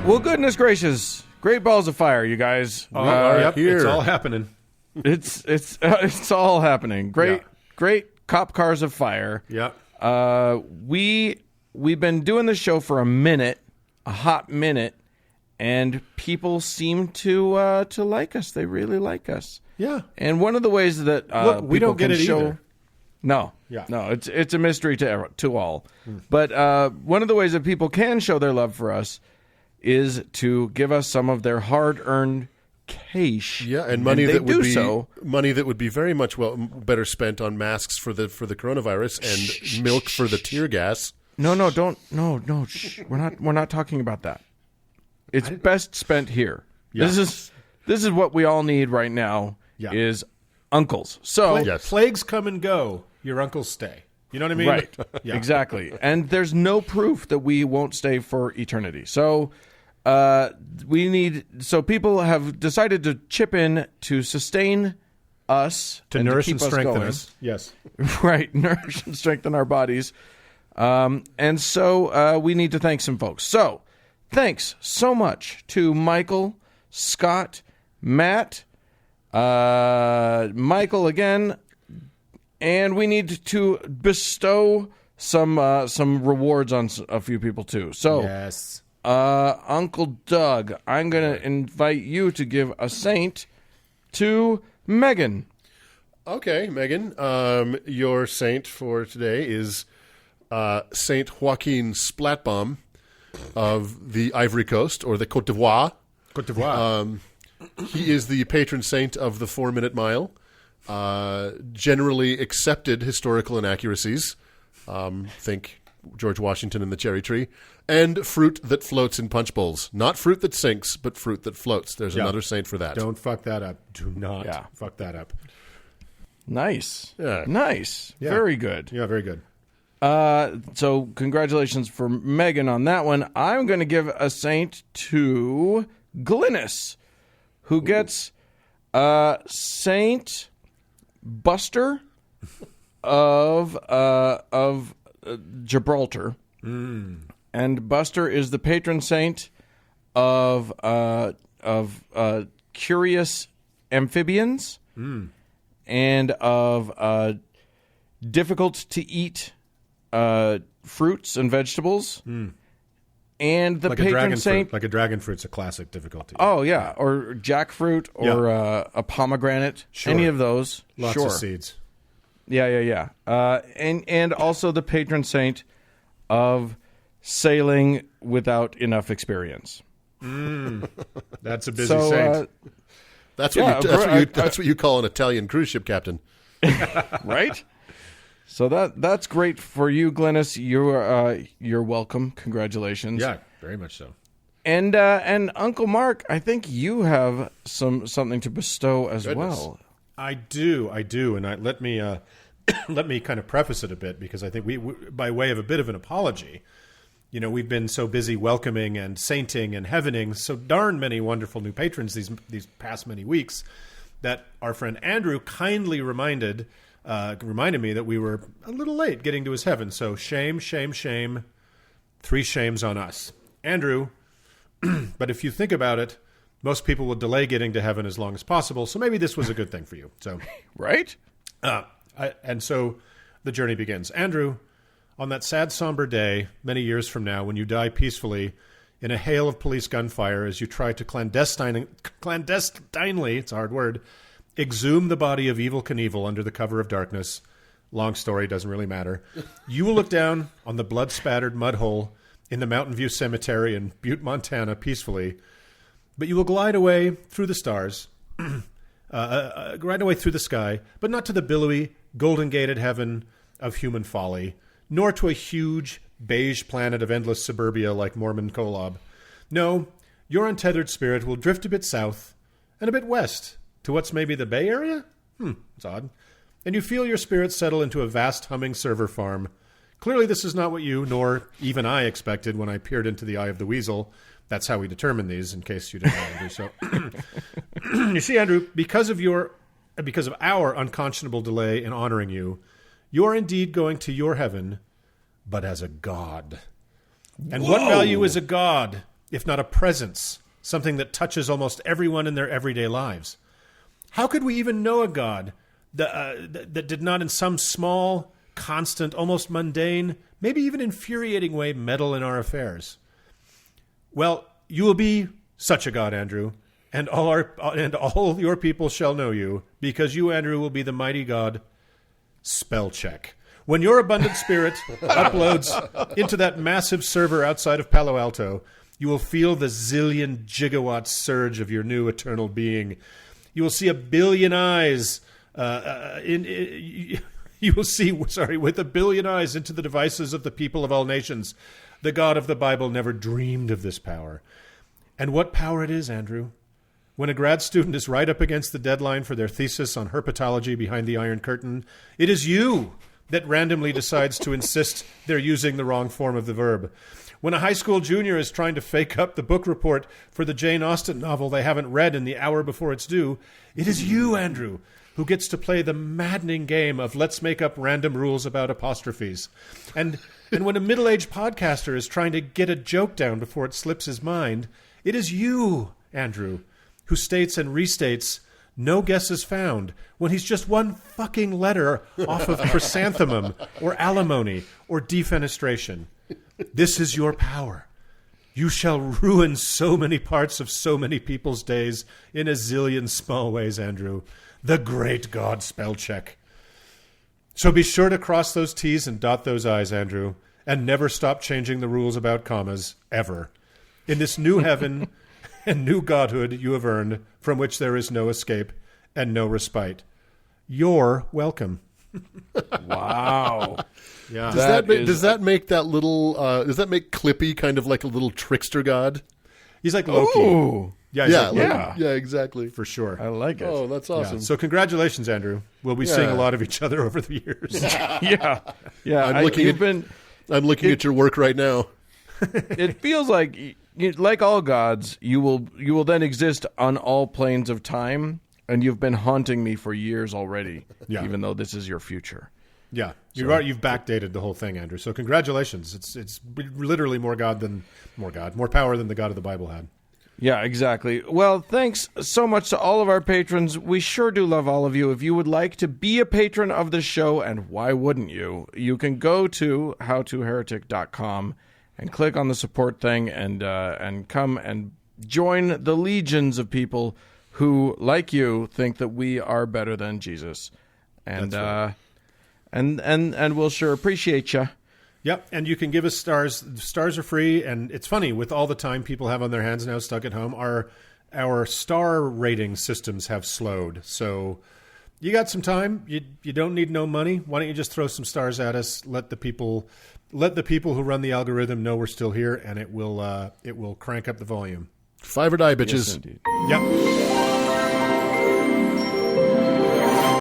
Well, goodness gracious. Great balls of fire, you guys. Here. It's all happening. It's all happening. Great cop cars of fire. Yep. We've been doing this show for a hot minute, and people seem to like us. They really like us. Yeah. And one of the ways that look, we don't get it either. No. Yeah. No, it's a mystery to all. But one of the ways that people can show their love for us is to give us some of their hard-earned cash. Yeah, and money that would be very much better spent on masks for the coronavirus and milk for the tear gas. No, shh. We're not talking about that. It's best spent here. Yeah. This is what we all need right now. Yeah. Is uncles. So plagues come and go. Your uncles stay. You know what I mean? Right. Yeah. Exactly. And there's no proof that we won't stay for eternity. So people have decided to chip in to sustain us, to nourish and strengthen us. Yes. Right. Nourish and strengthen our bodies. And so we need to thank some folks. So thanks so much to Michael, Scott, Matt, Michael again, and we need to bestow some rewards on a few people too. So, yes, Uncle Doug, I'm going to invite you to give a saint to Megan. Okay, Megan, your saint for today is Saint Joaquin Splatbaum of the Ivory Coast, or the Côte d'Ivoire. Côte d'Ivoire. He is the patron saint of the 4-minute mile. Generally accepted historical inaccuracies. Think George Washington and the cherry tree. And fruit that floats in punch bowls. Not fruit that sinks, but fruit that floats. There's another saint for that. Don't fuck that up. Do not fuck that up. Nice. Yeah. Nice. Yeah. Very good. Yeah, very good. So congratulations for Megan on that one. I'm going to give a saint to Glynis, who gets Saint Buster of Gibraltar. And Buster is the patron saint of curious amphibians and of difficult to eat fruits and vegetables. And the patron saint, like a dragon fruit's a classic difficulty. Oh yeah, or jackfruit, or a pomegranate. Sure. Any of those. Lots of seeds. Yeah. And also the patron saint of sailing without enough experience. That's a busy saint. That's what you call an Italian cruise ship captain, right? So that's great for you, Glynis. You're welcome. Congratulations. Yeah, very much so. And Uncle Mark, I think you have something to bestow as well. I do, and let me kind of preface it a bit, because I think we by way of a bit of an apology, we've been so busy welcoming and sainting and heavening so darn many wonderful new patrons these past many weeks, that our friend Andrew kindly reminded me that we were a little late getting to his heaven. So shame, 3 shames on us. Andrew, but if you think about it, most people will delay getting to heaven as long as possible, so maybe this was a good thing for you. So, right? And so the journey begins. Andrew, on that sad, somber day, many years from now, when you die peacefully in a hail of police gunfire as you try to clandestinely, it's a hard word, exhume the body of Evel Knievel under the cover of darkness. Long story, doesn't really matter. You will look down on the blood-spattered mud hole in the Mountain View Cemetery in Butte, Montana, peacefully, but you will glide away through the stars, glide away through the sky, but not to the billowy, golden-gated heaven of human folly, nor to a huge, beige planet of endless suburbia like Mormon Kolob. No, your untethered spirit will drift a bit south and a bit west, to what's maybe the Bay Area? It's odd. And you feel your spirit settle into a vast humming server farm. Clearly this is not what you, nor even I, expected when I peered into the eye of the weasel. That's how we determine these, in case you didn't know, Andrew. So, you see, Andrew, because of our unconscionable delay in honoring you, you are indeed going to your heaven, but as a god. And what value is a god if not a presence, something that touches almost everyone in their everyday lives. How could we even know a God that did not in some small, constant, almost mundane, maybe even infuriating way meddle in our affairs? Well, you will be such a God, Andrew, and all your people shall know you, because you, Andrew, will be the mighty God, Spellcheck. When your abundant spirit uploads into that massive server outside of Palo Alto, you will feel the zillion gigawatt surge of your new eternal being. You will see a billion eyes. You will see, with a billion eyes into the devices of the people of all nations. The God of the Bible never dreamed of this power. And what power it is, Andrew. When a grad student is right up against the deadline for their thesis on herpetology behind the Iron Curtain, it is you that randomly decides to insist they're using the wrong form of the verb. When a high school junior is trying to fake up the book report for the Jane Austen novel they haven't read in the hour before it's due, it is you, Andrew, who gets to play the maddening game of let's make up random rules about apostrophes. And when a middle-aged podcaster is trying to get a joke down before it slips his mind, it is you, Andrew, who states and restates no guesses found when he's just one fucking letter off of chrysanthemum or alimony or defenestration. This is your power. You shall ruin so many parts of so many people's days in a zillion small ways, Andrew. The great God Spellcheck. So be sure to cross those T's and dot those I's, Andrew, and never stop changing the rules about commas, ever. In this new heaven and new godhood you have earned, from which there is no escape and no respite. You're welcome. Wow. Yeah. Does that make Clippy kind of like a little trickster god? He's like Loki. Ooh. Yeah, exactly. For sure. I like it. Oh, that's awesome. Yeah. So congratulations, Andrew. We'll be seeing a lot of each other over the years. Yeah. I'm looking at your work right now. It feels like all gods, you will then exist on all planes of time, and you've been haunting me for years already, even though this is your future. Yeah, you've backdated the whole thing, Andrew. So congratulations. It's literally more power than the God of the Bible had. Yeah, exactly. Well, thanks so much to all of our patrons. We sure do love all of you. If you would like to be a patron of the show, and why wouldn't you? You can go to howtoheretic.com and click on the support thing and come and join the legions of people who, like you, think that we are better than Jesus. And That's right. and we'll sure appreciate you. Yep, and you can give us stars. Stars are free, and it's funny, with all the time people have on their hands now stuck at home, our star rating systems have slowed. So you got some time. You don't need no money. Why don't you just throw some stars at us? Let the people who run the algorithm know we're still here, and it will crank up the volume. 5 or die, bitches. Yes, indeed. Yep.